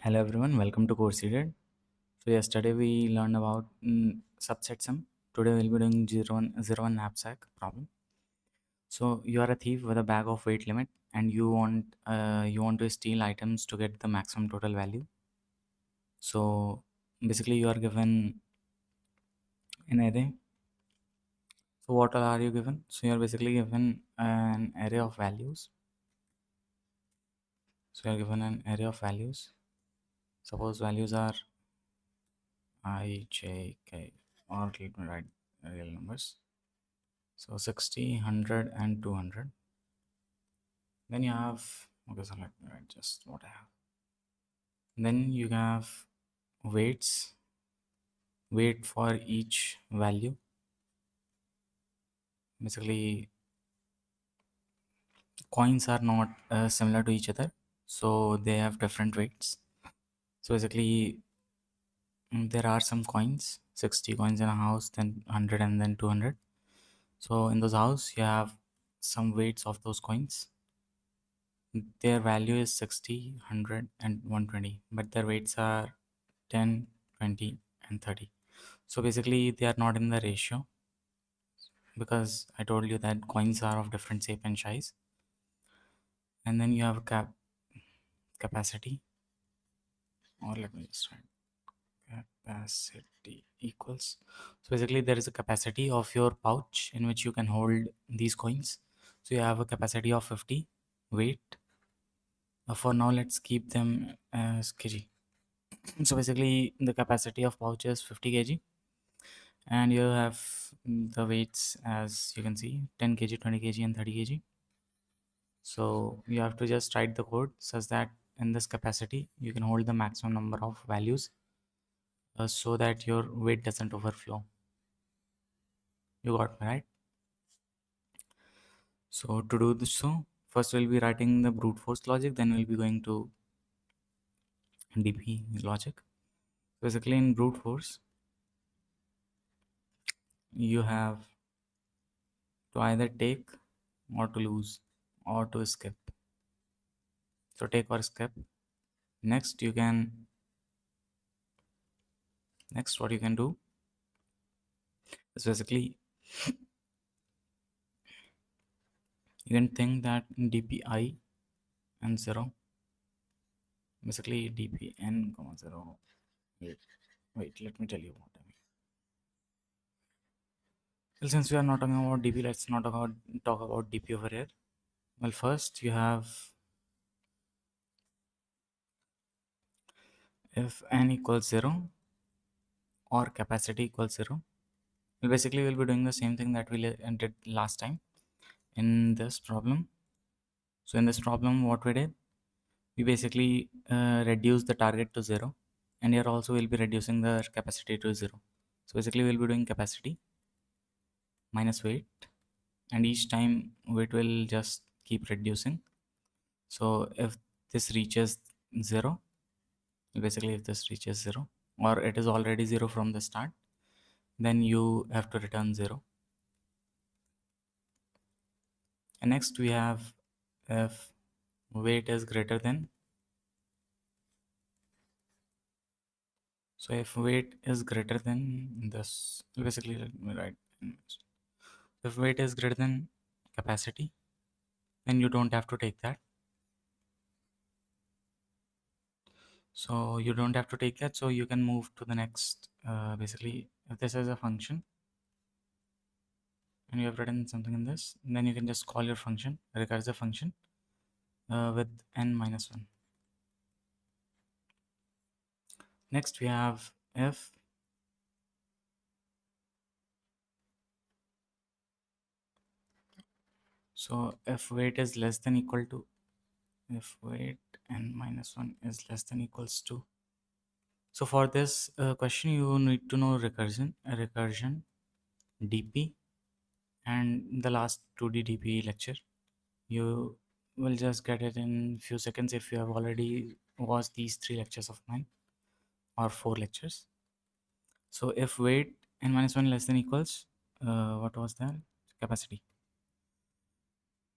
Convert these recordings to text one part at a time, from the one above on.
Hello everyone, welcome to Course Seeded. So yesterday we learned about subset sum. Today we'll be doing 0 1 knapsack problem. So you are a thief with a bag of weight limit and you want to steal items to get the maximum total value. So basically you are given an array. So what all are you given? So you are basically given an array of values. So you are given an array of values. Suppose values are I, J, K, or let me write real numbers. So 60, 100 and 200. Then you have, okay, so let me write just what I have. Then you have weights, weight for each value. Basically, coins are not similar to each other, so they have different weights. So basically, there are some coins, 60 coins in a house, then 100 and then 200. So in those house, you have some weights of those coins. Their value is 60, 100 and 120, but their weights are 10, 20 and 30. So basically they are not in the ratio because I told you that coins are of different shape and size. And then you have a capacity, or let me just write capacity equals. So basically there is a capacity of your pouch in which you can hold these coins. So you have a capacity of 50 weight. For now let's keep them as kg. So basically the capacity of pouch is 50 kg, and you have the weights as you can see 10 kg, 20 kg and 30 kg. So you have to just write the code such that in this capacity you can hold the maximum number of values so that your weight doesn't overflow. You got me right? So to do this, so first we'll be writing the brute force logic, then we'll be going to DP logic. Basically in brute force you have to either take or to lose or to skip. So take or skip. Next what you can do is basically you can think that dpi and 0, basically dpn comma 0. Wait, let me tell you what I mean. Well, since we are not talking about dp, let's not talk about dp over here. Well, first you have if n equals 0 or capacity equals 0. Well, basically we'll be doing the same thing that we did last time in this problem. So in this problem what we did, we basically reduce the target to 0, and here also we'll be reducing the capacity to 0. So basically we'll be doing capacity minus weight, and each time weight will just keep reducing. So if this reaches 0, basically if this reaches 0 or it is already 0 from the start, then you have to return 0. And next we have if weight is greater than, so if weight is greater than this, basically let me write, if weight is greater than capacity, then you don't have to take that. So you don't have to take that, so you can move to the next. Basically if this is a function and you have written something in this, then you can just call your function recursive function with n minus 1. Next we have if so if weight is less than equal to, if weight n minus 1 is less than equals to, so for this question you need to know recursion dp and the last 2D dp lecture. You will just get it in few seconds if you have already watched these 3 lectures of mine or 4 lectures. So if weight n minus 1 less than equals what was that, capacity,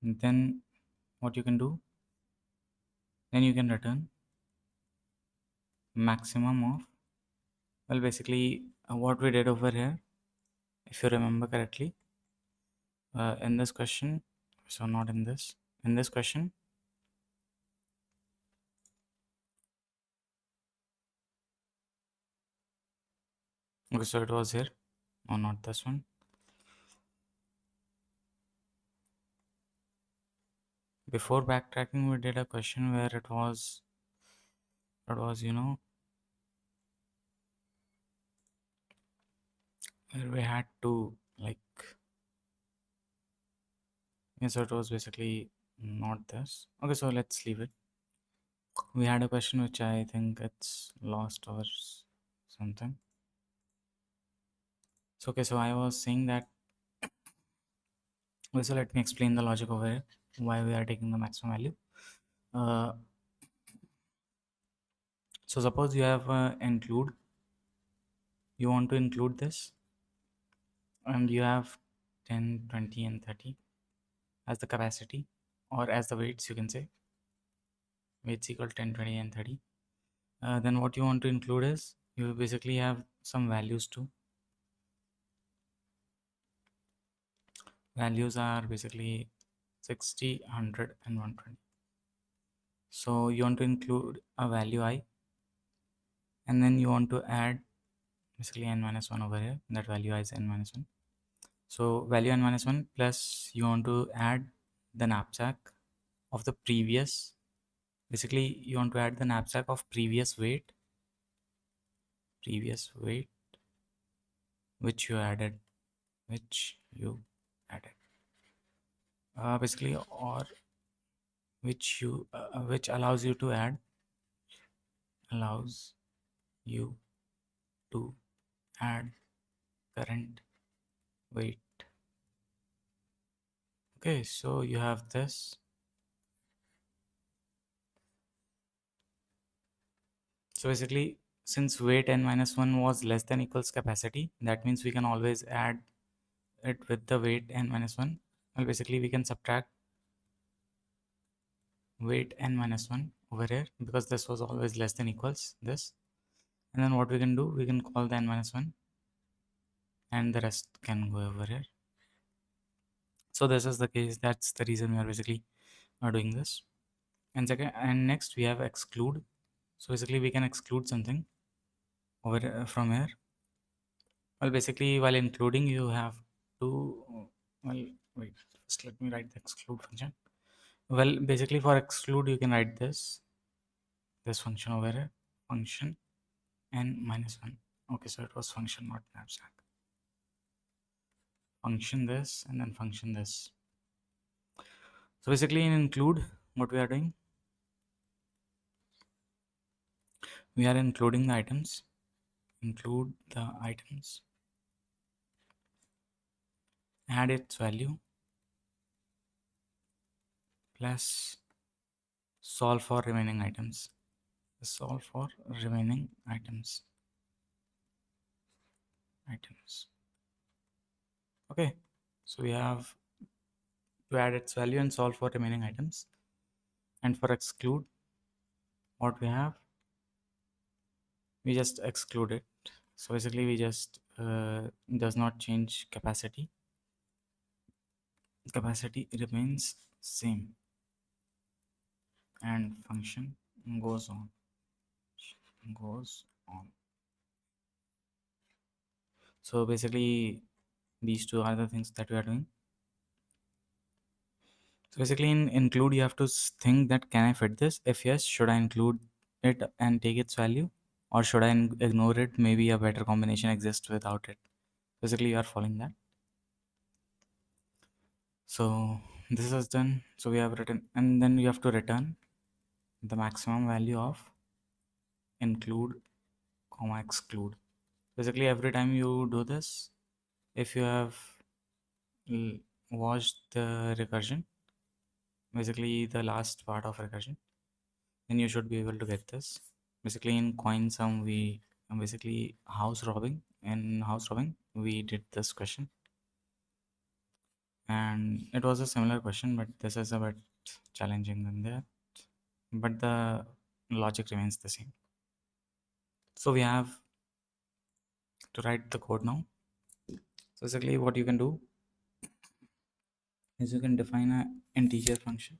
and then what you can do, then you can return maximum of, well, basically what we did over here, if you remember correctly, in this question, so not in this, in this question, okay, so it was here, or not this one. Before backtracking, we did a question where it was, where we had to like, yeah, so it was basically not this. Okay, so let's leave it. We had a question which I think it's lost or something. So okay, so I was saying that, okay, so let me explain the logic over here, why we are taking the maximum value. Uh, so suppose you have you want to include this, and you have 10, 20, and 30 as the capacity, or as the weights, you can say weights equal 10, 20, and 30. Then what you want to include is, you basically have some values too. Values are basically 60, 100, and 120. So you want to include a value I, and then you want to add basically n minus 1 over here. That value I is n minus 1. So value n minus 1 plus you want to add the knapsack of the previous. Basically, you want to add the knapsack of previous weight, which you added, which you added. Basically, or which allows you to add, allows you to add current weight. Okay, so you have this. So basically, since weight n minus 1 was less than equals capacity, that means we can always add it with the weight n minus 1. Well, basically, we can subtract weight n minus 1 over here, because this was always less than equals this. And then what we can do, we can call the n minus 1, and the rest can go over here. So this is the case. That's the reason we are basically doing this. And second, and next we have exclude. So basically, we can exclude something over from here. Well, basically, while including, you have to, well, wait, first let me write the exclude function. Well, basically, for exclude, you can write this function over here, function n minus 1. Okay, so it was function, not knapsack. Function this, and then function this. So basically, in include, what we are doing, we are including the items, include the items, add its value, plus solve for remaining items. Solve for remaining items. Okay, so we have to add its value and solve for remaining items. And for exclude, what we have, we just exclude it. So basically, we just does not change capacity. Capacity remains same, and function goes on. So basically, these two are the things that we are doing. So basically, in include, you have to think that, can I fit this? If yes, should I include it and take its value, or should I ignore it? Maybe a better combination exists without it. Basically, you are following that. So this is done. So we have written, and then you have to return the maximum value of include, comma, exclude. Basically, every time you do this, if you have watched the recursion, basically the last part of recursion, then you should be able to get this. Basically, in coin sum, we basically house robbing. In house robbing, we did this question, and it was a similar question, but this is a bit challenging than that. But the logic remains the same. So we have to write the code now. So basically what you can do is you can define an integer function.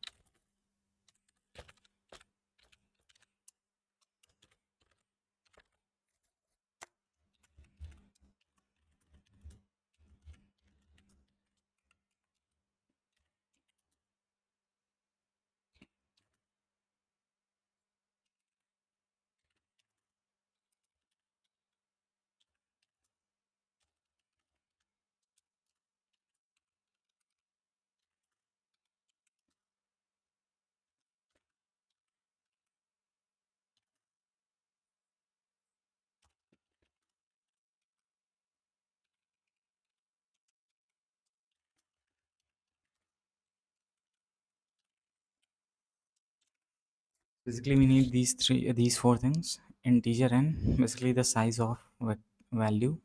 Basically we need these four things: integer n, basically the size of value,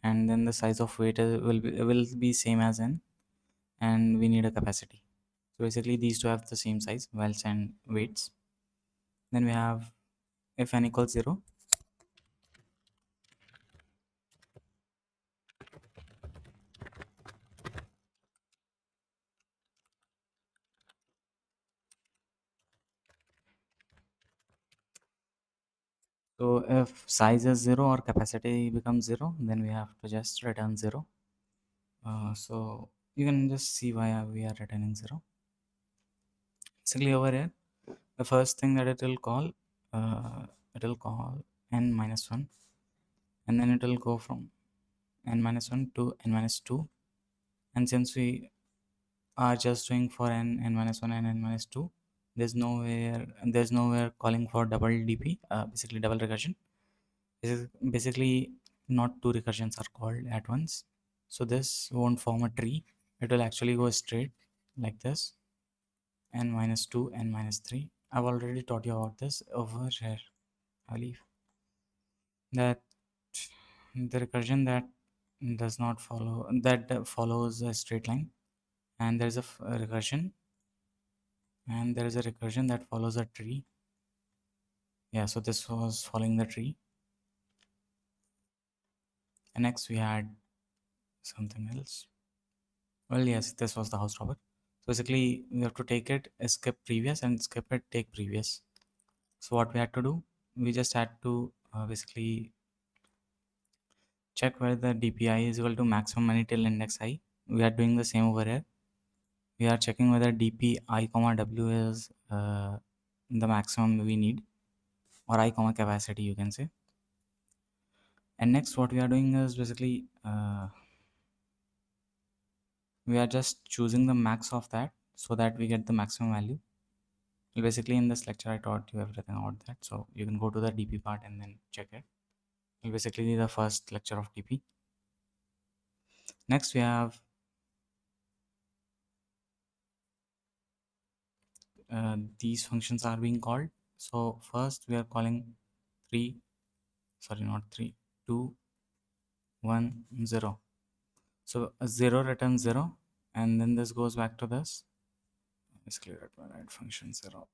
and then the size of weight will be same as n, and we need a capacity. So basically these two have the same size, wells and weights. Then we have if n equals 0. So if size is 0 or capacity becomes 0, then we have to just return 0. So you can just see why we are returning 0. Basically over here, the first thing that uh, it will call n minus 1, and then it will go from n minus 1 to n minus 2. And since we are just doing for n minus 1 and n minus 2, there's nowhere calling for double dp, basically double recursion. This is basically not two recursions are called at once. So this won't form a tree. It will actually go straight like this: n minus 2, n minus 3. I've already taught you about this over here, I believe, that the recursion that does not follow that follows a straight line, and there's a recursion, and there is a recursion that follows a tree. Yeah, so this was following the tree. And next we had something else. Well, yes, this was the house robber. So basically we have to take it, skip previous, and skip it, take previous. So what we had to do, we just had to basically check whether the dpi is equal to maximum many till index I. We are doing the same over here. We are checking whether dpi comma w is the maximum we need, or I comma capacity, you can say. And next what we are doing is basically we are just choosing the max of that so that we get the maximum value. Well, basically in this lecture I taught you everything about that, so you can go to the dp part and then check it. Well, basically the first lecture of dp. Next we have these functions are being called. So first we are calling 3, sorry, not 3, 2, 1, 0. So a 0 returns 0, and then this goes back to this. Basically write function 0,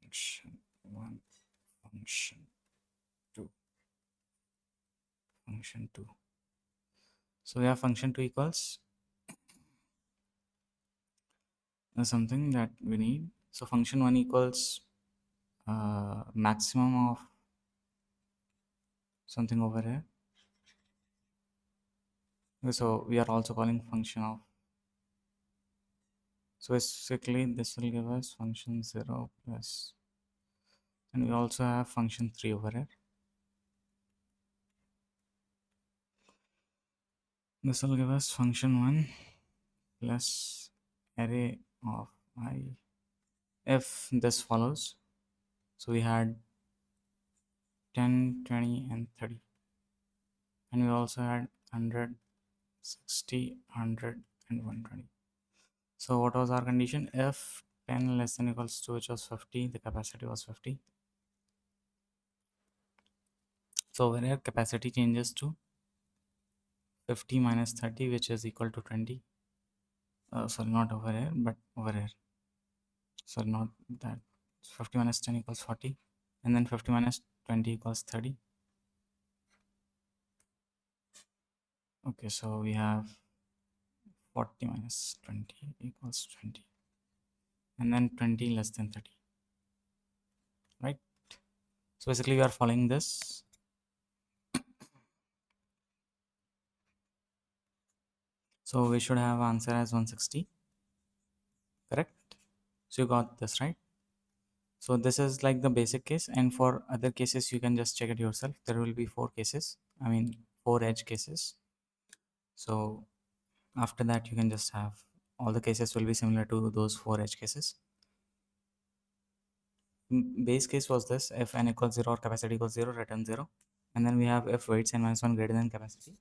function 1, function 2, function 2. So we have function 2 equals something that we need. So function 1 equals maximum of something over here. So we are also calling function of, so basically this will give us function 0 plus, and we also have function 3 over here. This will give us function 1 plus array of I if this follows. So we had 10, 20, and 30, and we also had 100, 60, 100, and 120. So what was our condition? If 10 less than equals to, which was 50, the capacity was 50. So over here capacity changes to 50 minus 30, which is equal to 20. Sorry, not over here, but over here. Sorry, not that. 50 minus 10 equals 40, and then 50 minus 20 equals 30. Okay, so we have 40 minus 20 equals 20, and then 20 less than 30, right? So basically we are following this. So we should have answer as 160, correct? So you got this, right? So this is like the basic case, and for other cases you can just check it yourself. There will be four cases, I mean four edge cases. So after that you can just have all the cases will be similar to those four edge cases. Base case was this: if n equals 0 or capacity equals 0, return 0. And then we have if weights n minus 1 greater than capacity.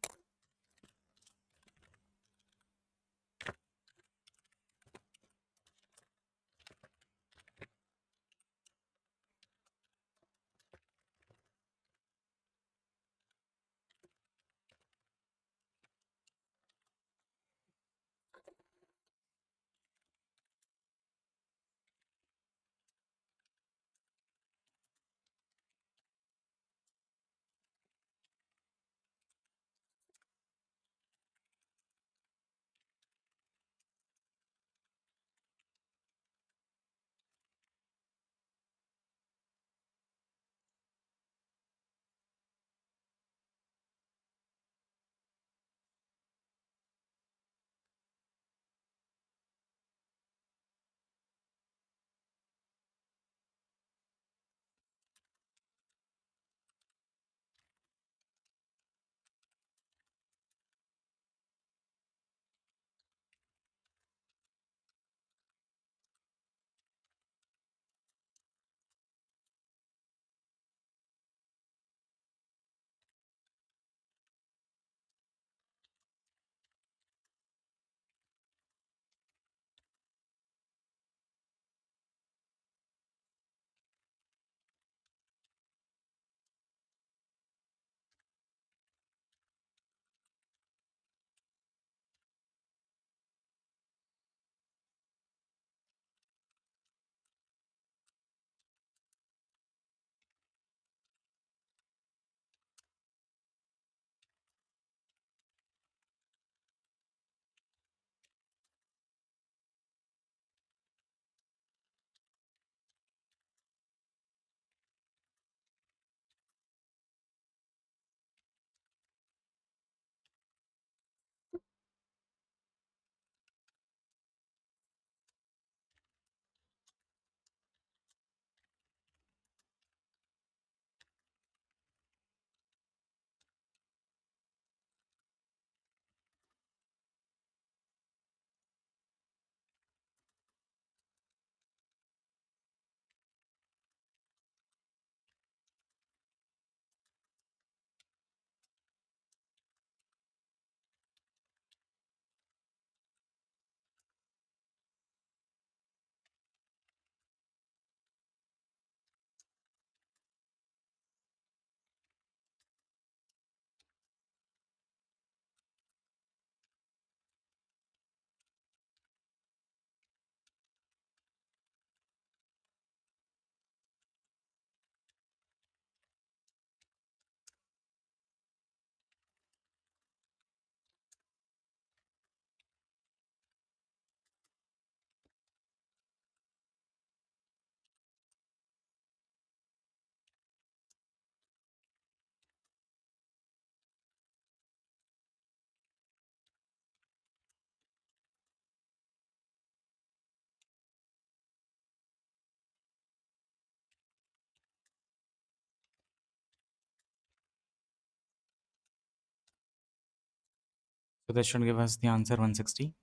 So this should give us the answer 160.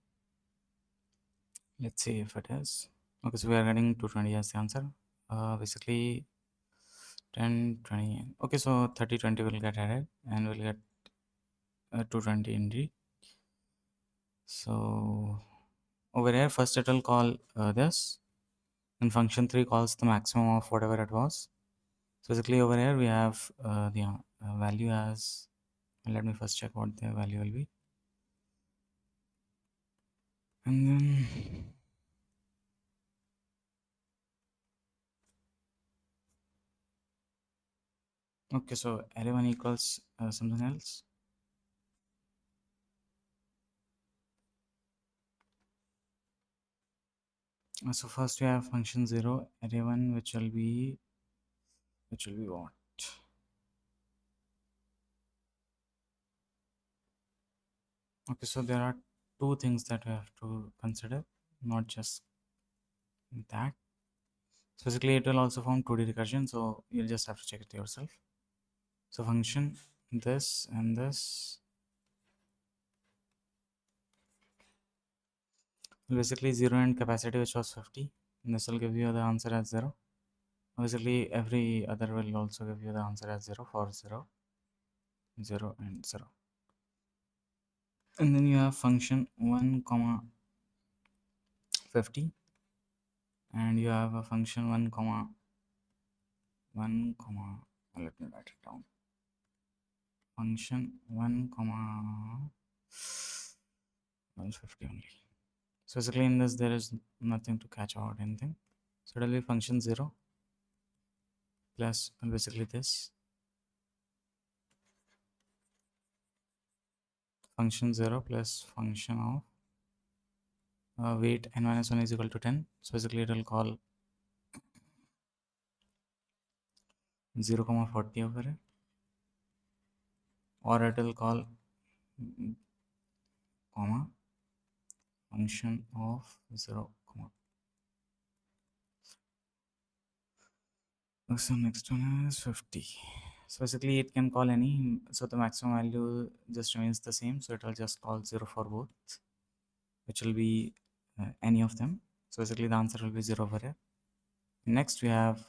Let's see if it is. Okay, so we are getting 220 as the answer. Basically 10, 20. Okay, so 30, 20 will get added and we'll get 220 indeed. So over here, first it will call this, and function 3 calls the maximum of whatever it was. So basically over here we have the value as, let me first check what the value will be. And then, okay, so array 1 equals something else. So first we have function 0 array 1, which will be what? Okay, so there are two things that we have to consider, not just that. So basically it will also form 2D recursion, so you'll just have to check it yourself. So function this and this will basically 0 and capacity, which was 50, and this will give you the answer as 0. Basically every other will also give you the answer as 0 for 0, 0 and 0. And then you have function 1 comma 50, and you have a function 1 comma 1 comma, let me write it down, function 1 comma 150 only. So basically in this there is nothing to catch out anything, so it will be function 0 plus basically this function 0 plus function of weight n minus 1 is equal to 10. So basically it will call 0 comma 40 over here, or it will call comma function of 0 comma. So next one is 50. So basically it can call any, so the maximum value just remains the same, so it will just call 0 for both, which will be any of them. So basically the answer will be 0 over here. Next we have,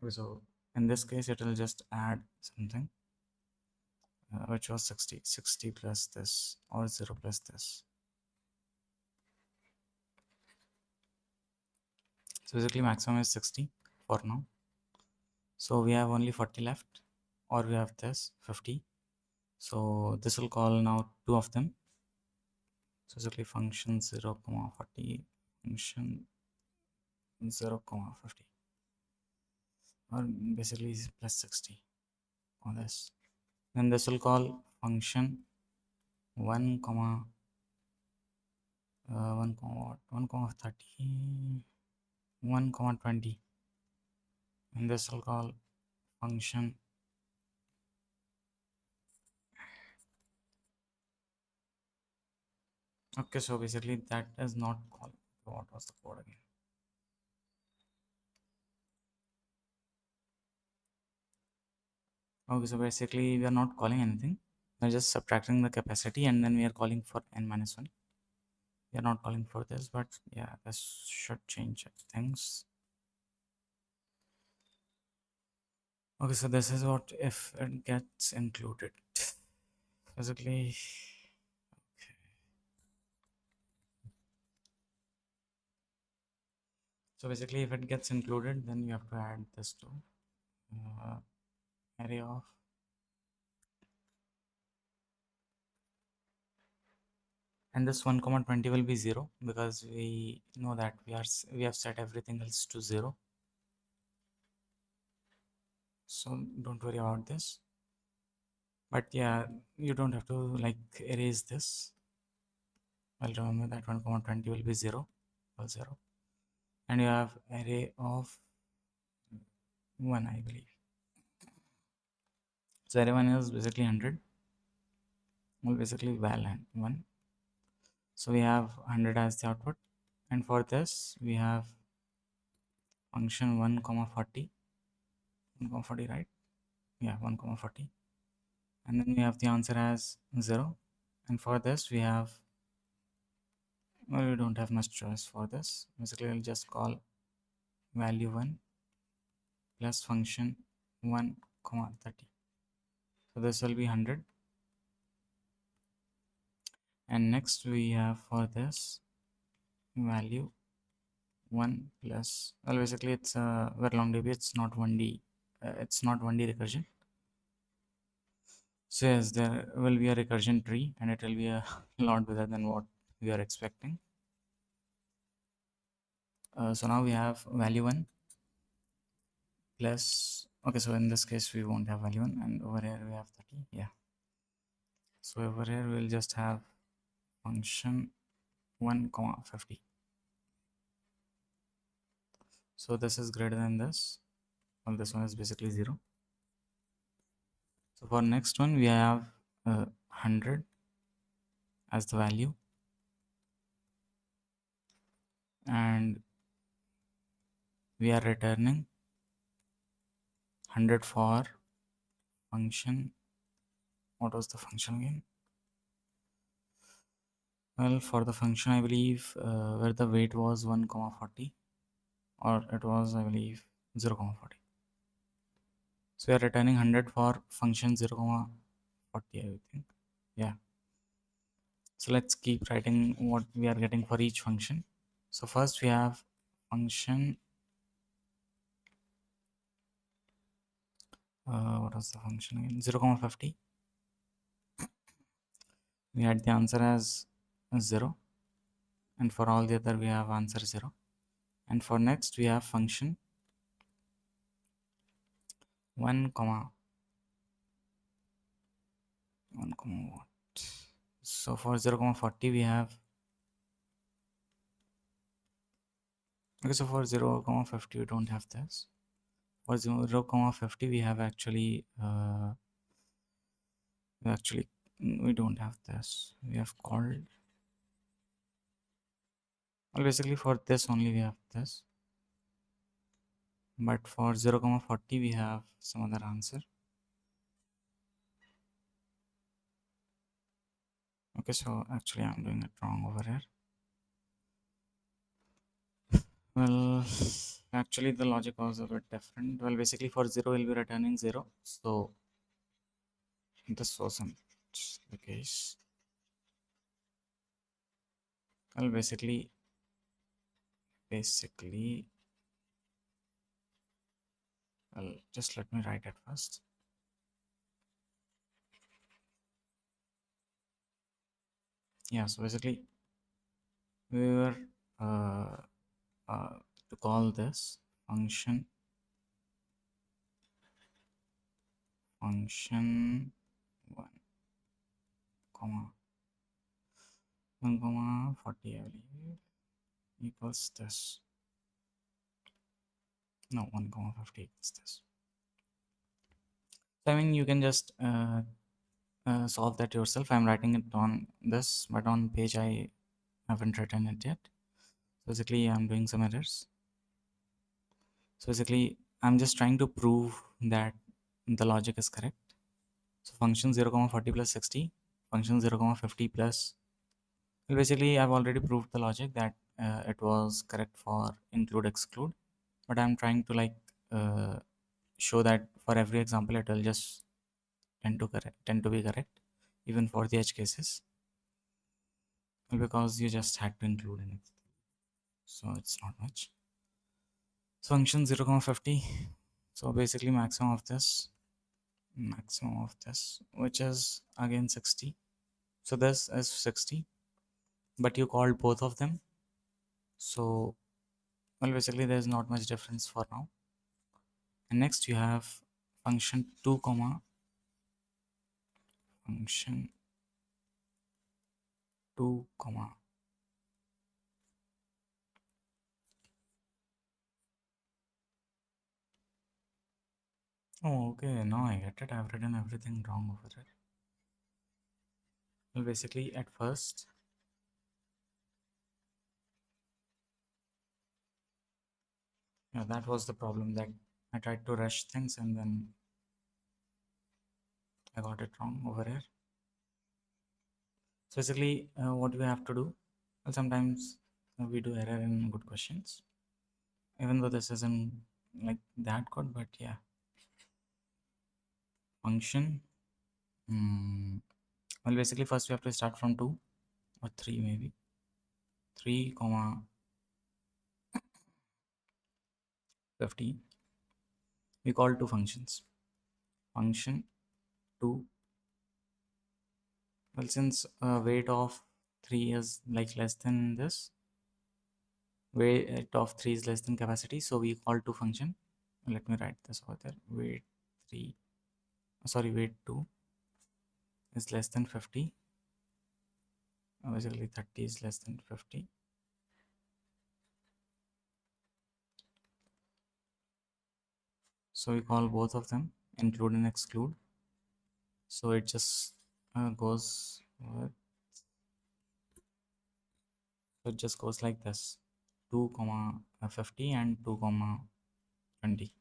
so in this case it will just add something, which was 60 plus this, or 0 plus this. So basically maximum is 60 for now. So we have only 40 left, or we have this 50. So this will call now two of them. So basically function 0 comma 40, function 0 comma 50, or basically plus 60 on this. Then this will call function 1 comma 1 comma what? 1 comma 30, 1 comma 20, and this will call function okay. So basically that is not called. What was the code again? Okay, so basically we are not calling anything, we are just subtracting the capacity, and then we are calling for n minus 1. We are not calling for this, but yeah, this should change things. Okay, so this is what if it gets included. Basically, okay. So basically if it gets included, then you have to add this to uh, array of, and this 1 comma 20 will be 0, because we know that we have set everything else to 0, so don't worry about this. But yeah, you don't have to like erase this. I'll remember that 1 comma 20 will be 0 or 0, and you have array of 1, I believe. So array 1 is basically 100, well basically val 1. So we have 100 as the output, and for this we have function 1 comma 40, 1 comma 40, right? Yeah, 1 comma 40, and then we have the answer as 0. And for this we have, well, we don't have much choice for this. Basically we'll just call value 1 plus function 1 comma 30. So this will be 100. And next we have for this value 1 plus, well basically it's a very long DB, it's not 1D, it's not 1D recursion. So yes, there will be a recursion tree, and it will be a lot bigger than what we are expecting. So now we have value 1 plus, okay, so in this case we won't have value 1, and over here we have 30. Yeah, so over here we'll just have function 1 comma 50. So this is greater than this. Well, this one is basically 0. So for next one we have 100 as the value, and we are returning 100 for function. What was the function again? Well, for the function I believe where the weight was 1 comma 40, or it was I believe 0 comma 40. So we are returning 100 for function 0 comma 40, I think. Yeah. So let's keep writing what we are getting for each function. So first we have function, what was the function again? 0 comma 50. We had the answer as 0, and for all the other we have answer 0. And for next we have function 1 comma 1 comma what? So for 0 comma 40 we have, okay, so for 0 comma 50 we don't have this. For 0 comma 50 we have actually we don't have this. We have called, well, basically for this only we have this, but for 0 comma 40 we have some other answer. Okay, so actually I'm doing it wrong over here. Well, actually the logic was a bit different. Well, basically for 0 we'll be returning 0, so this wasn't the case. Well, basically well, just let me write it first. Yeah, so basically we were uh, to call this function 1 comma 1 comma 40, I believe, equals this. No, 1 comma 50 equals this. So I mean you can just solve that yourself. I'm writing it on this, but on page I haven't written it yet. So basically I'm doing some errors. So basically I'm just trying to prove that the logic is correct. So function 0 comma 40 plus 60, function 0 comma 50 plus, well, basically I've already proved the logic that it was correct for include exclude, but I'm trying to like show that for every example it will just tend to be correct even for the edge cases, because you just had to include in it, so it's not much. So function 0 comma 50, so basically maximum of this, which is again 60. So this is 60, but you called both of them, so well, basically there's not much difference for now. And next you have function 2 comma function 2 comma, oh okay, now I get it. I've written everything wrong over there. Well, basically at first, yeah, that was the problem, that I tried to rush things and then I got it wrong over here. So basically what we have to do, well, sometimes we do error in good questions, even though this isn't like that good, but yeah. Function, well, basically first we have to start from 2 or 3, maybe 3 comma 50. We call two functions, function 2, well, since weight of 3 is like less than this, weight of 3 is less than capacity, so we call 2 function. Let me write this over there. Weight 3, sorry, weight 2 is less than 50, Basically 30 is less than 50. So we call both of them include and exclude. So it just goes so it just goes like this: 2 comma 50 and 2 comma 20.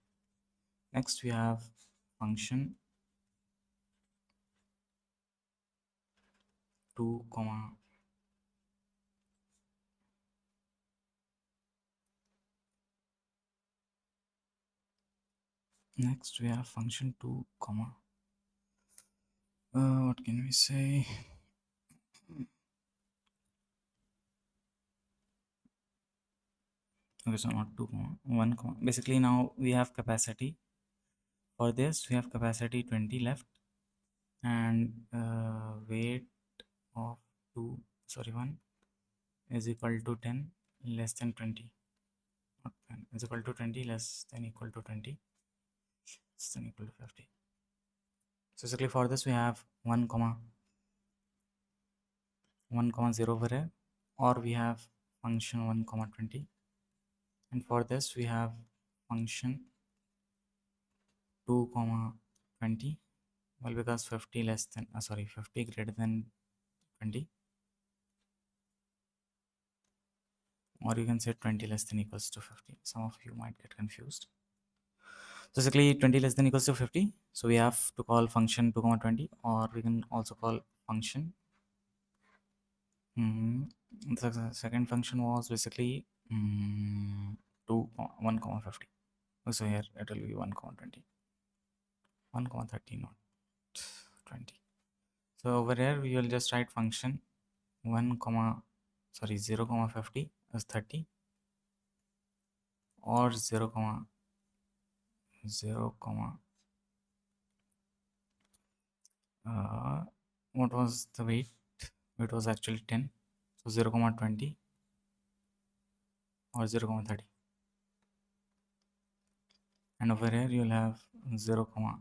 Next we have function 2 comma next we have function 2 comma what can we say? Okay, so not 2 comma 1 comma. Basically now we have capacity. For this we have capacity 20 left, and weight of 2 sorry 1 is equal to 10 less than 20, not 10 is equal to 20 less than equal to 20 less than equal to 50. So basically for this we have 1 comma 0 over here, or we have function 1 comma 20, and for this we have function 2 comma 20. Well, because 50 less than 50 greater than 20, or you can say 20 less than equals to 50. Some of you might get confused. So basically 20 less than equals to 50, so we have to call function 2 comma 20, or we can also call function the second function was basically 2 1 comma 50. So here it will be 1 comma 20, 1 comma 30, not 20. So over here we will just write function 1 comma 0 comma 50 as 30, or 0 comma 0 comma what was the weight? It was actually 10, so 0 comma 20 or 0 comma 30, and over here you will have 0 comma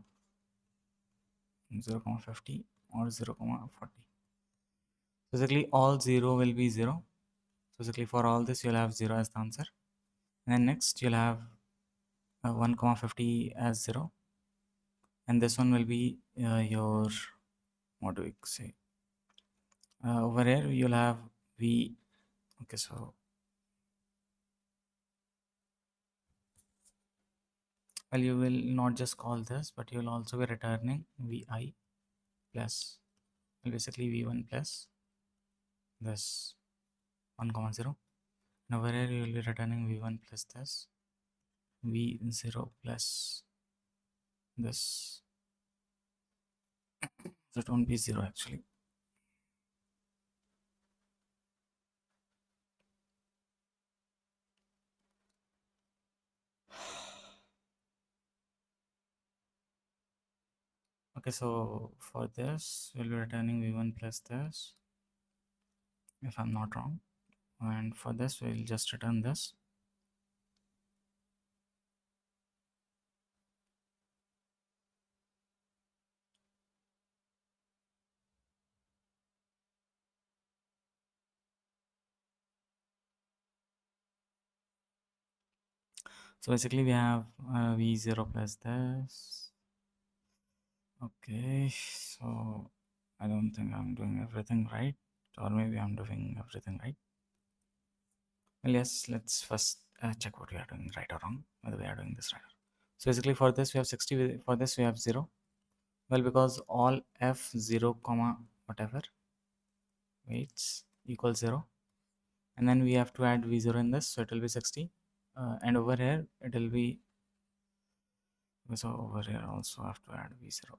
50 or 0 comma 40. Basically all 0 will be 0. Basically for all this you'll have 0 as the answer, and then next you'll have 1 comma 50 as 0, and this one will be your, what do we say, over here you'll have v. Okay, so well, you will not just call this, but you will also be returning vi plus, well, basically v1 plus this 1 comma 0, and over here you will be returning v1 plus this v0 plus this, so it won't be 0 actually. Okay, so for this we'll be returning v1 plus this, if I'm not wrong, and for this we'll just return this. So basically we have v0 plus this. Okay, so I don't think I'm doing everything right, or maybe I'm doing everything right. Well, yes, let's first check what we are doing right or wrong, whether we are doing this right. So basically for this we have 60, for this we have 0. Well, because all f0 comma whatever weights equals 0, and then we have to add v0 in this, so it will be 60, and over here it will be, so over here also have to add v0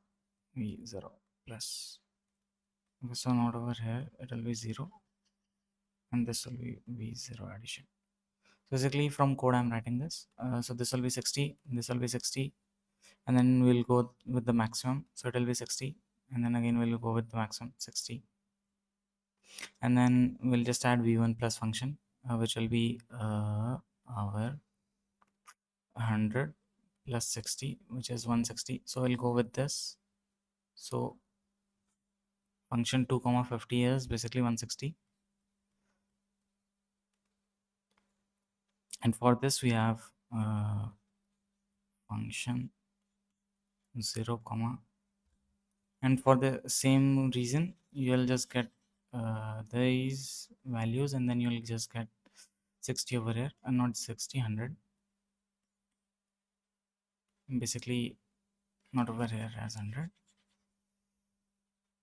plus, okay, so not over here it will be 0, and this will be v0 addition. So basically from code I'm writing this, so this will be 60, this will be 60, and then we'll go with the maximum, so it will be 60, and then again we'll go with the maximum 60, and then we'll just add v1 plus function, which will be our 100 plus 60, which is 160, so we'll go with this. So function 2 comma 50 is basically 160, And for this we have function 0 comma, and for the same reason you'll just get these values, and then you'll just get 60 over here, and not 60, 100 basically, not over here as 100.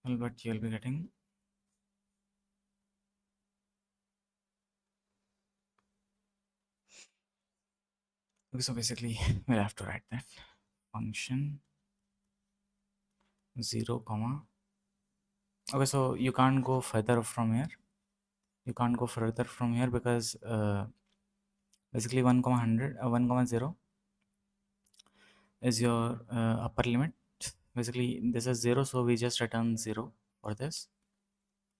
Well, but you'll be getting, okay, so basically we'll have to write that function 0 comma. Okay, so you can't go further from here, because basically 1 comma 100 1 comma 0 is your upper limit. Basically this is 0, so we just return 0 for this.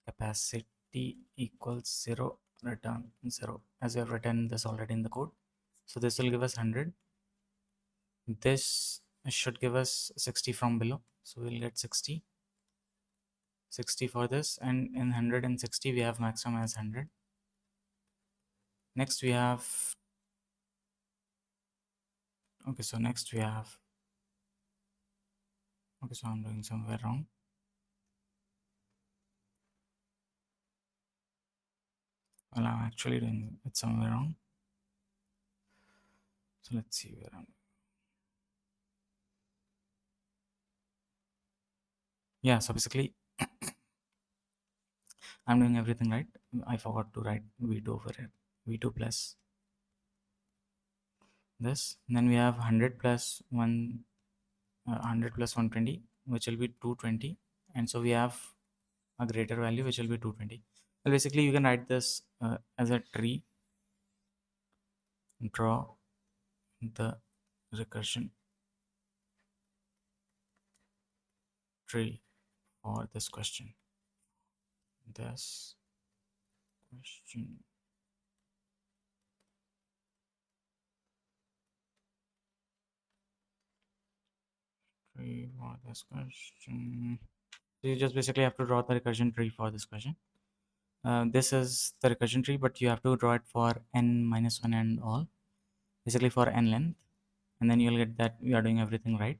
Capacity equals 0, return 0, as we have written this already in the code. So this will give us 100. This should give us 60 from below, so we'll get 60 for this, and in 160 we have maximum as 100. Next we have, okay, so next we have, okay, so I'm doing somewhere wrong. Well, I'm actually doing it somewhere wrong. So let's see where I'm. Yeah, so basically I'm doing everything right. I forgot to write v2 over here, v2 plus this. And then we have 100 plus 100 plus 120, which will be 220, and so we have a greater value which will be 220. Well, basically you can write this as a tree. Draw the recursion tree for this question. This question tree for this question. So you just basically have to draw the recursion tree for this question. This is the recursion tree, but you have to draw it for n minus 1 and all, basically for n length, and then you'll get that you are doing everything right.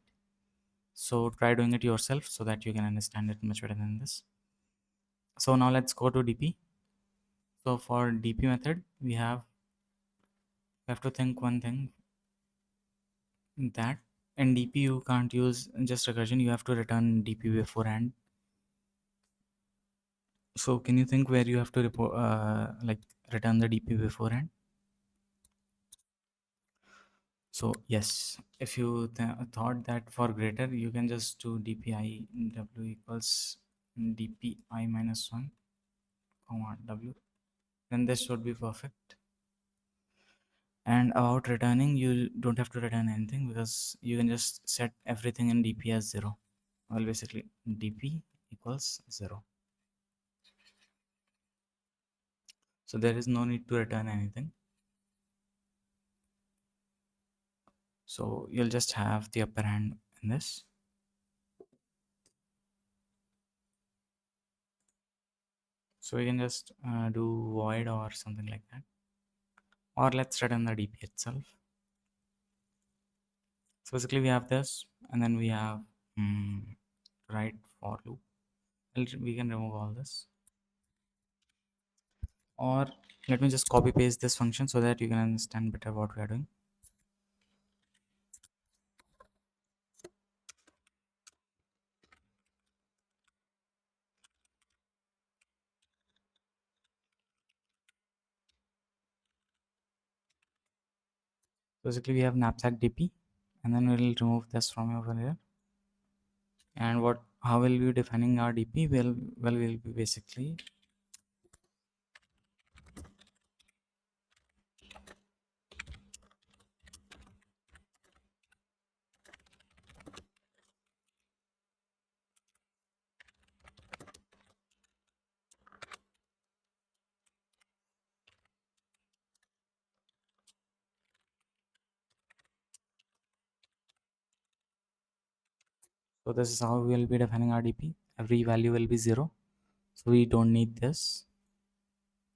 So try doing it yourself so that you can understand it much better than this. So now let's go to DP. So for DP method, we have to think one thing, that in DP you can't use just recursion, you have to return DP beforehand. So can you think where you have to report like return the DP beforehand? So yes, if you thought that for greater, you can just do DPI W equals DPI minus 1 comma W, then this should be perfect. And about returning, you don't have to return anything, because you can just set everything in DP as 0. Well, basically DP equals 0, so there is no need to return anything. So you'll just have the upper hand in this. So we can just do void or something like that, or let's return the DP itself. So basically we have this, and then we have right for loop. We can remove all this, or let me just copy paste this function so that you can understand better what we are doing. Basically we have knapsack DP, and then we'll remove this from over here. And how will we be defining our DP? Well, we'll be basically, so this is how we will be defining our DP. Every value will be 0, so we don't need this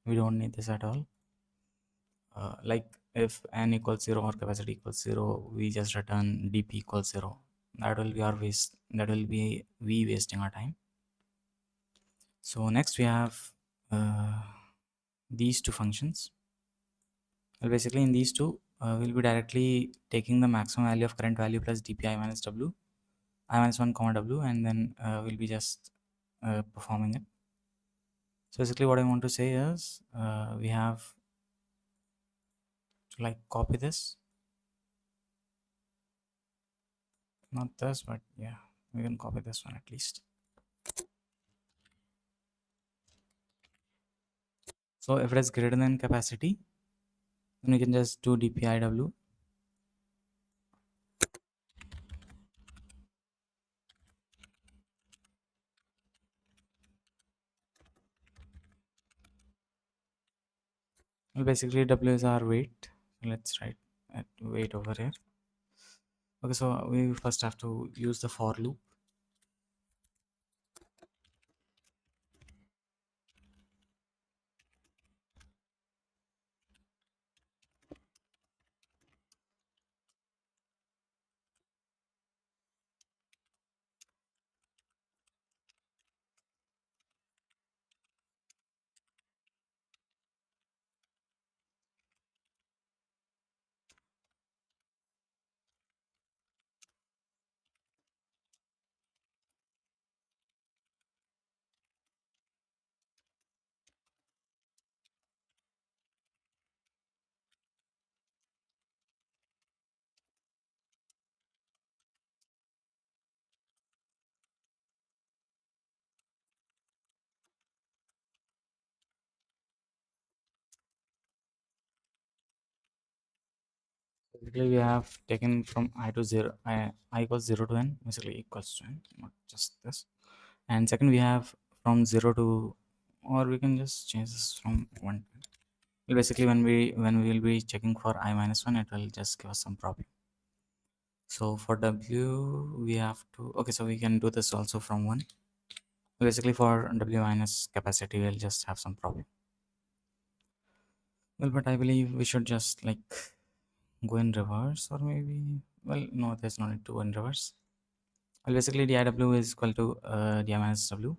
at all. Like if n equals 0 or capacity equals 0, we just return dp equals 0. That will be our waste, that will be we wasting our time. So next we have these two functions. Well, basically in these two, we'll be directly taking the maximum value of current value plus dpi minus w, I minus 1 comma w, and then we'll be just performing it. So basically what I want to say is we have to like copy this, not this, but yeah, we can copy this one at least. So if it is greater than capacity, then we can just do dpiw. Well, basically w is our weight. Let's write weight over here. Okay, so we first have to use the for loop. Basically, we have taken from I to 0, I equals 0 to n, basically equals to n, not just this. And second, we have from 0 to, or we can just change this from 1 to n. Well, basically, when we will be checking for I minus 1, it will just give us some problem. So for w, we have to, okay, so we can do this also from 1. Basically, for w minus capacity, we'll just have some problem. Well, but I believe we should just like go in reverse, or maybe, well, no, there's no need to go in reverse. Well, basically diw is equal to di minus w.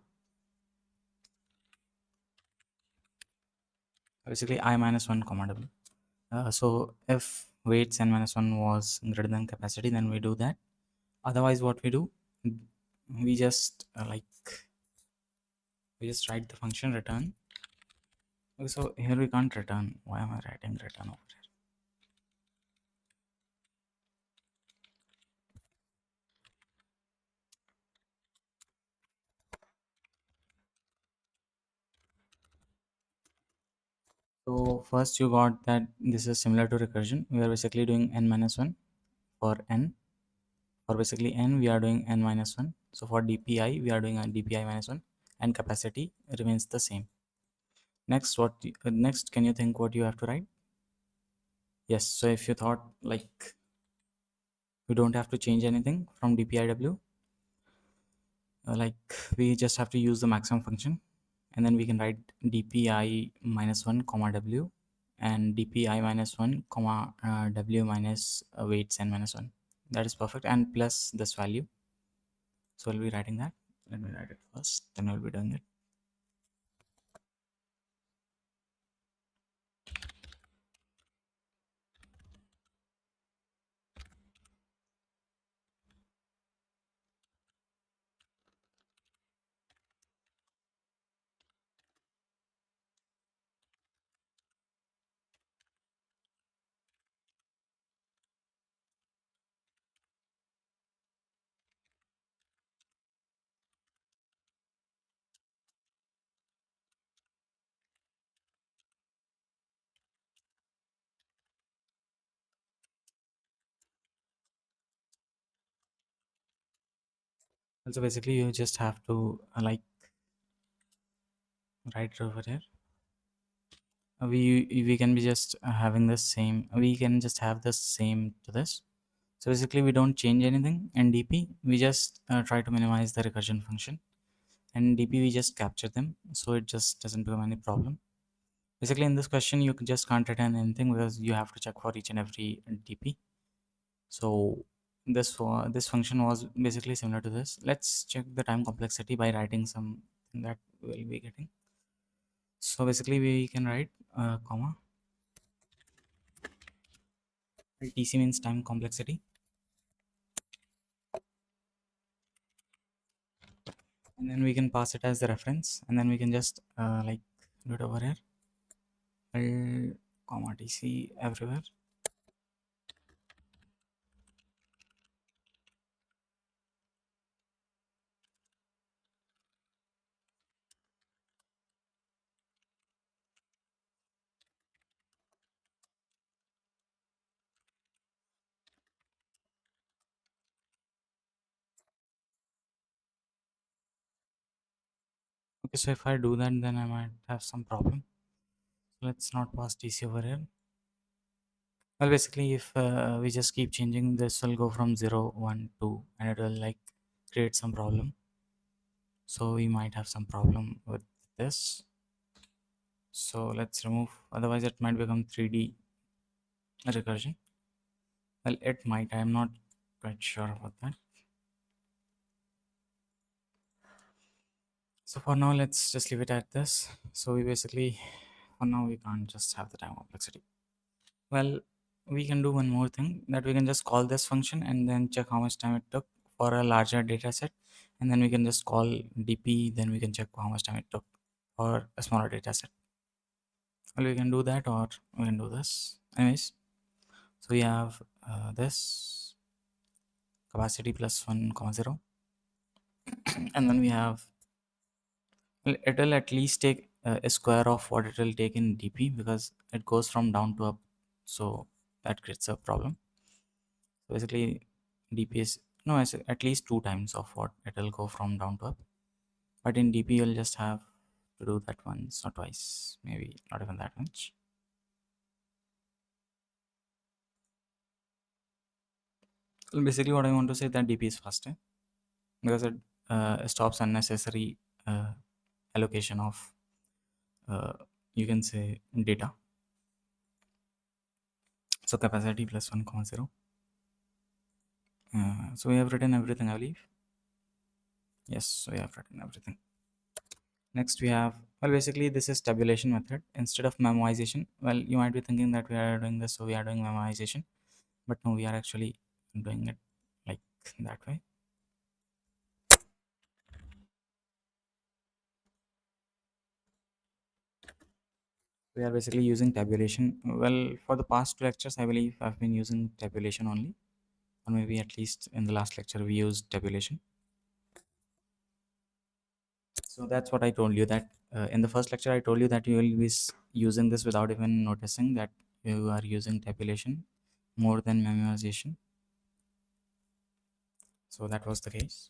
Basically I minus 1 comma w. So if weights n minus 1 was greater than capacity, then we do that. Otherwise what we do, we just we just write the function return. Okay, so here we can't return. Why am I writing return over here? So first you got that this is similar to recursion. We are basically doing n minus 1 for n. For basically n, we are doing n minus 1. So for dpi, we are doing a dpi minus 1, and capacity remains the same. Next, next, can you think what you have to write? Yes, so if you thought like we don't have to change anything from dpiw, like we just have to use the maximum function, and then we can write dpi minus 1 comma w, and dpi minus 1 comma w minus weights n minus 1. That is perfect, and plus this value. So we'll be writing that. Let me write it first, then we'll be doing it. Also basically you just have to write it over here. We can be just having the same, we can just have the same to this. So basically we don't change anything in dp, we just try to minimize the recursion function, and dp we just capture them, so it just doesn't become any problem. Basically, in this question, you just can't return anything because you have to check for each and every DP. So this function was basically similar to this. Let's check the time complexity by writing something that we'll be getting. So basically, we can write comma TC means time complexity, and then we can pass it as the reference, and then we can just like do it over here. Comma TC everywhere. Okay, so if I do that, then I might have some problem. So let's not pass TC over here. Well, basically, if we just keep changing, this will go from 0, 1, 2, and it will like create some problem. So we might have some problem with this. So let's remove, otherwise it might become 3D recursion. Well, it might, I'm not quite sure about that. So for now, let's just leave it at this. So we basically, for now, we can't just have the time complexity. Well, we can do one more thing, that we can just call this function and then check how much time it took for a larger data set, and then we can just call dp, then we can check how much time it took for a smaller data set. Well, we can do that, or we can do this anyways. So we have this capacity plus 1 comma 0, and then we have, well, it will at least take a square of what it will take in dp because it goes from down to up, so that creates a problem. So basically, DP is no, it's at least two times of what it will go from down to up. But in DP, you'll just have to do that once or twice, maybe not even that much. Well, basically, what I want to say that DP is faster because it stops unnecessary uh, allocation of uh, you can say data. So capacity plus 1 comma 0. So we have written everything, I believe. Yes, we have written everything. Next we have, well, basically this is tabulation method instead of memoization. Well, you might be thinking that we are doing this, so we are doing memoization, but no, we are actually doing it like that way. We are basically using tabulation. Well, for the past two lectures, I believe I've been using tabulation only, or maybe at least in the last lecture we used tabulation. So that's what I told you, that in the first lecture I told you that you will be using this without even noticing that you are using tabulation more than memoization. So that was the case.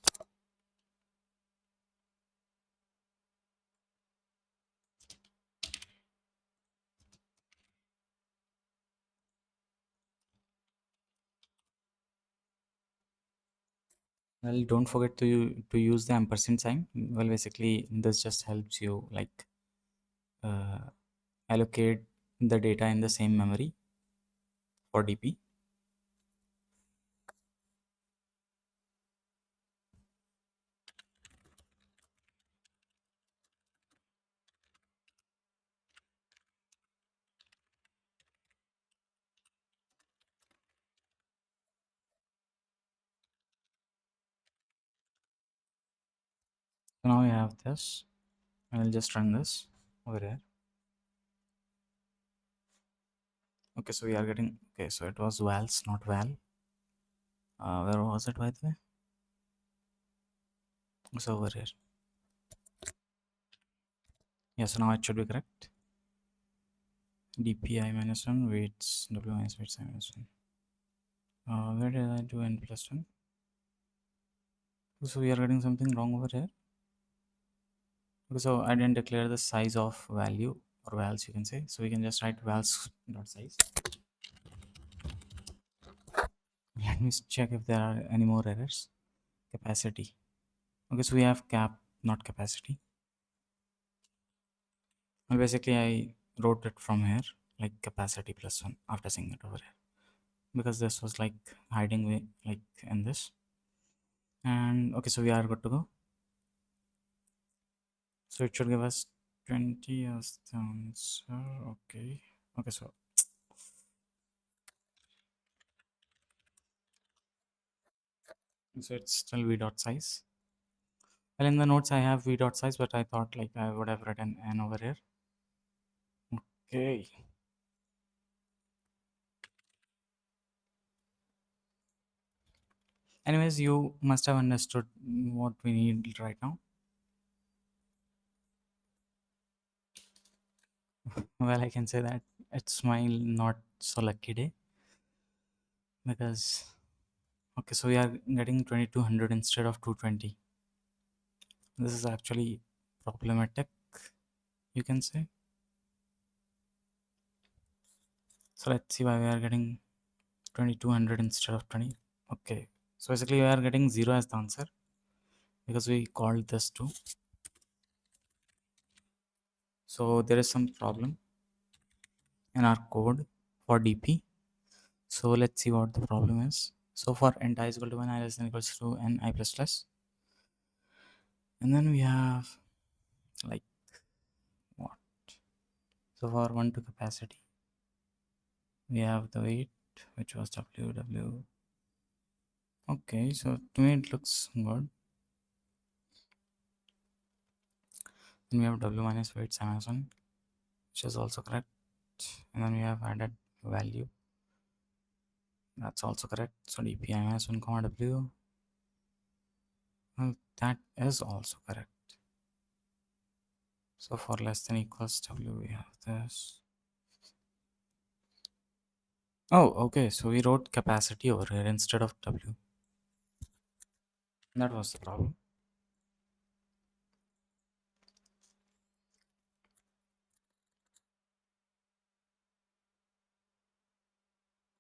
Well, don't forget to use the ampersand sign. Well, basically, this just helps you like uh, allocate the data in the same memory for DP. So now we have this. I'll just run this over here. Okay, so we are getting, okay, so it was vals, not val. Where was it, by the way? It's over here. Yeah, so now it should be correct. DPI minus 1, weights, W minus weights I minus 1. Where did I do n plus 1? So we are getting something wrong over here. Okay, so I didn't declare the size of value or vals, you can say. So we can just write vals dot size. Let me check if there are any more errors. Capacity. Okay, so we have cap, not capacity. Well, basically, I wrote it from here like capacity plus 1 after seeing it over here, because this was like hiding like in this. And okay, so we are good to go. So it should give us 20 as the answer. Okay. Okay, so it's still v dot size. Well, in the notes I have v dot size, but I thought like I would have written n over here. Okay. Anyways, you must have understood what we need right now. Well, I can say that it's my not so lucky day, because okay, so we are getting 2200 instead of 220. This is actually problematic, you can say. So let's see why we are getting 2200 instead of 20. Okay, so basically we are getting 0 as the answer because we called this 2. So there is some problem in our code for DP. So let's see what the problem is. So for n I is equal to 1, I less than equals to n I plus plus. And then we have like what? So for 1 to capacity, we have the weight, which was W. Okay, so to me it looks good. Then we have W minus weight minus 1, which is also correct. And then we have added value. That's also correct. So dpi minus 1 comma W. Well, that is also correct. So for less than equals W, we have this. Oh, okay. So we wrote capacity over here instead of W. That was the problem.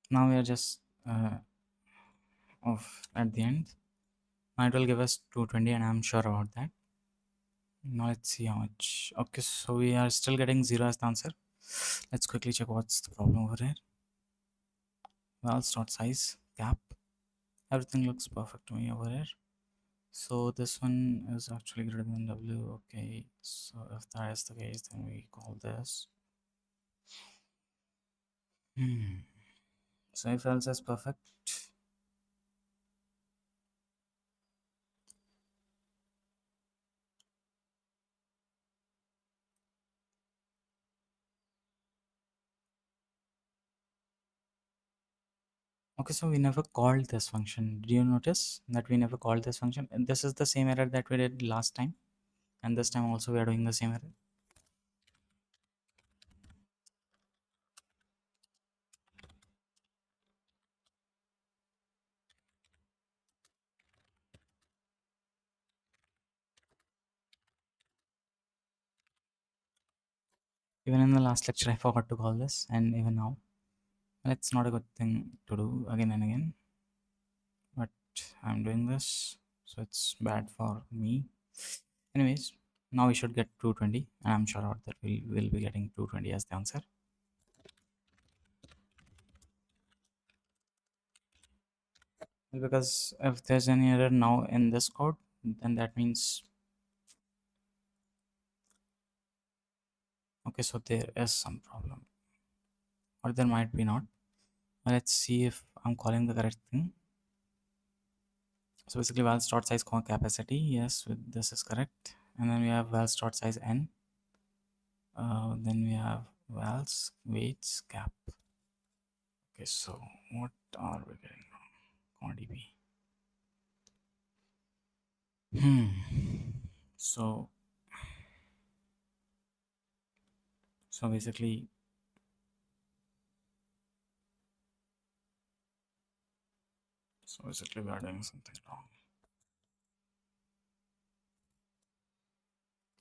Now we are just off at the end. Now it will give us 220, and I'm sure about that. Now let's see how much. Okay, so we are still getting 0 as the answer. Let's quickly check what's the problem over here. Well, start size, cap. Everything looks perfect to me over here. So this one is actually greater than W. Okay, so if that is the case, then we call this. So if else is perfect. Okay, so we never called this function. Did you notice that we never called this function? And this is the same error that we did last time, and this time also we are doing the same error. Even in the last lecture, I forgot to call this, and even now, it's not a good thing to do again and again. But I'm doing this, so it's bad for me. Anyways, now we should get 220, and I'm sure that we will be getting 220 as the answer. Because if there's any error now in this code, then that means okay, so there is some problem, or there might be not. Let's see if I'm calling the correct thing. So basically val start size comma capacity, yes, this is correct. And then we have val start size n, then we have vals weights cap. Okay, so what are we getting wrong? Comma db. So basically we are doing something wrong.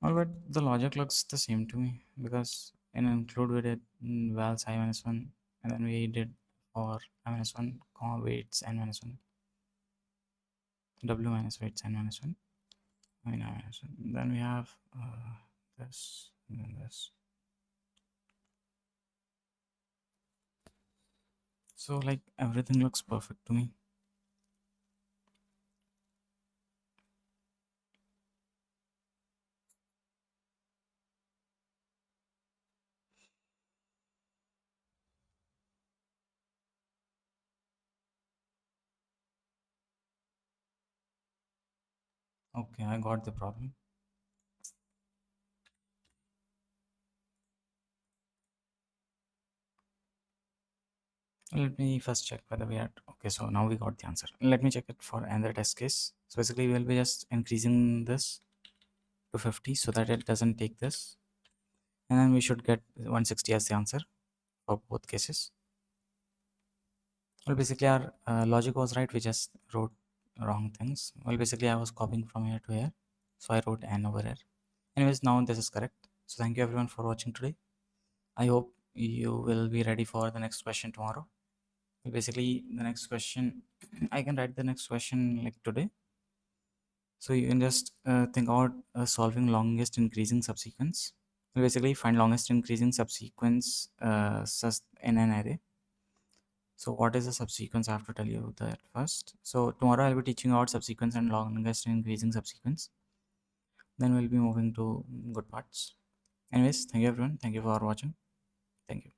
Well, but the logic looks the same to me, because in include we did vals I minus 1, and then we did for I minus 1 comma weights n minus 1, w minus weights n minus 1, I mean I minus 1. Then we have this and then this. So like everything looks perfect to me. Okay, I got the problem. Let me first check whether we are okay. So now we got the answer. Let me check it for another test case. So basically, we'll be just increasing this to 50 so that it doesn't take this, and then we should get 160 as the answer for both cases. Well, basically, our logic was right. We just wrote wrong things. Well, basically, I was copying from here to here, so I wrote n over here. Anyways, now this is correct. So thank you everyone for watching today. I hope you will be ready for the next question tomorrow. Basically, the next question, I can write the next question like today. So you can just think about solving longest increasing subsequence. Basically, find longest increasing subsequence in an array. So what is the subsequence? I have to tell you that first. So tomorrow I'll be teaching about subsequence and longest increasing subsequence. Then we'll be moving to good parts. Anyways, thank you everyone. Thank you for watching. Thank you.